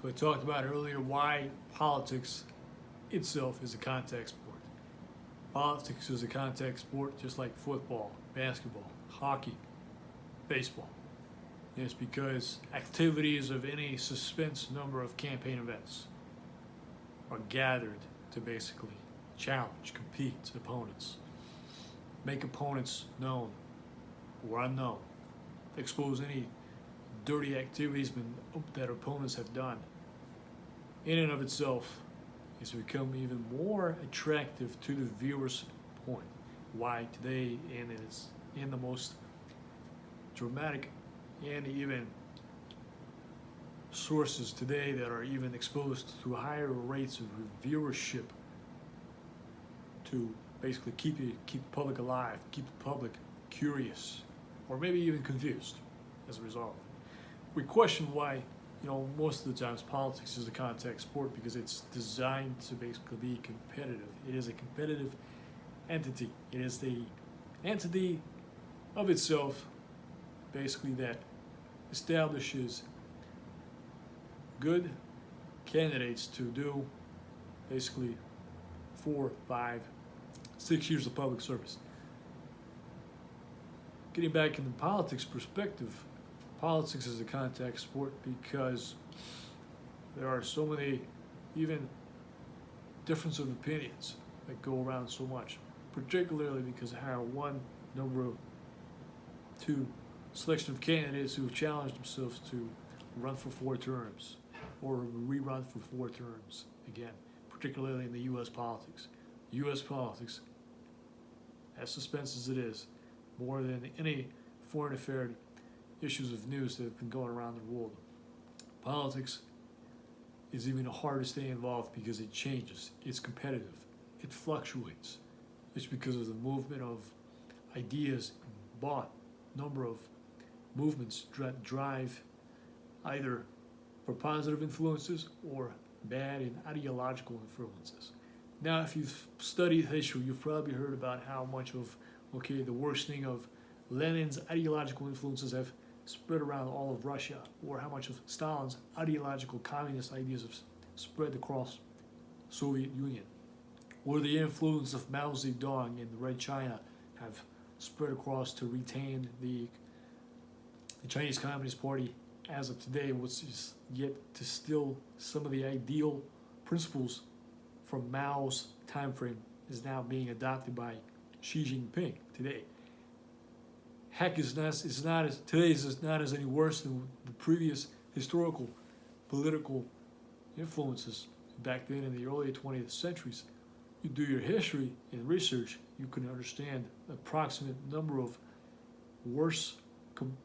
So I talked about earlier why politics itself is a contact sport. Politics is a contact sport just like football, basketball, hockey, baseball. And it's because activities of any suspense number of campaign events are gathered to basically challenge, compete opponents, make opponents known or unknown, expose any dirty activities that opponents have done. In and of itself, it's become even more attractive to the viewer's point. Why today, and it's in the most dramatic and even sources today that are even exposed to higher rates of viewership to basically keep the public alive, keep the public curious, or maybe even confused as a result. We question why, most of the times politics is a contact sport because it's designed to basically be competitive. It is a competitive entity. It is the entity of itself, basically, that establishes good candidates to do basically 4, 5, 6 years of public service. Getting back in the politics perspective, politics is a contact sport because there are so many even difference of opinions that go around so much, particularly because of how one number of two selection of candidates who have challenged themselves to run for 4 terms or rerun for 4 terms again, particularly in the U.S. politics. U.S. politics, as suspense as it is, more than any foreign affair issues of news that have been going around the world. Politics is even harder to stay involved because it changes, it's competitive, it fluctuates. It's because of the movement of ideas and bought number of movements that drive either for positive influences or bad and ideological influences. Now, if you've studied history, you've probably heard about how much of, the worsening of Lenin's ideological influences have spread around all of Russia, or how much of Stalin's ideological communist ideas have spread across Soviet Union, or the influence of Mao Zedong in the Red China have spread across to retain the Chinese Communist Party as of today, which is yet to still some of the ideal principles from Mao's time frame is now being adopted by Xi Jinping today. Heck, today is not as any worse than the previous historical political influences back then in the early 20th centuries. You do your history and research, you can understand the approximate number of worse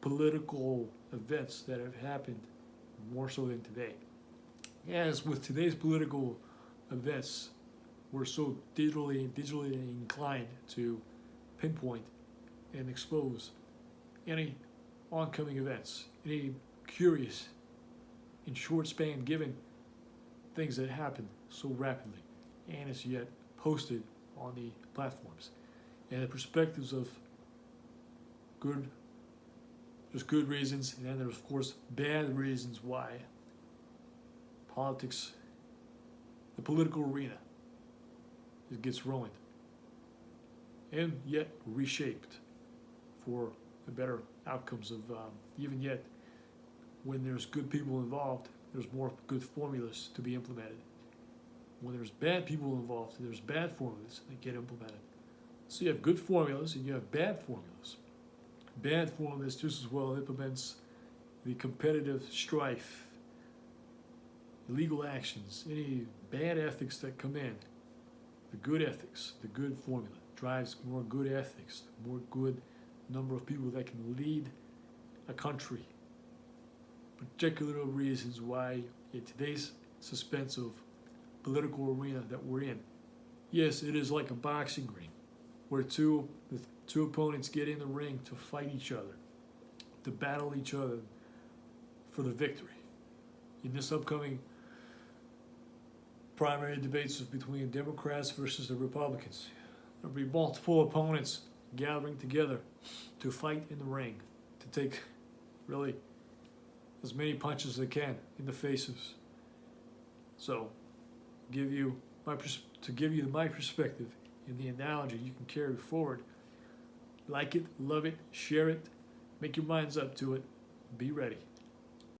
political events that have happened more so than today. As with today's political events, we're so digitally inclined to pinpoint and expose any oncoming events, any curious and short span given things that happen so rapidly and is yet posted on the platforms. And the perspectives of there's good reasons, and then there's of course bad reasons why politics, the political arena, it gets ruined and yet reshaped for the better outcomes of even yet when there's good people involved, there's more good formulas to be implemented. When there's bad people involved, there's bad formulas that get implemented. So you have good formulas and you have bad formulas. Bad formulas just as well implements the competitive strife, illegal actions, any bad ethics that come in. The good ethics, the good formula drives more good ethics, more good number of people that can lead a country. Particular reasons why in today's suspense of political arena that we're in, yes, it is like a boxing ring where the two opponents get in the ring to fight each other, to battle each other for the victory. In this upcoming primary debates between Democrats versus the Republicans, there'll be multiple opponents gathering together to fight in the ring, to take really as many punches as they can in the faces So, give you to give you my perspective in the analogy you can carry forward. Like it, love it, share it, make your minds up to it, be ready.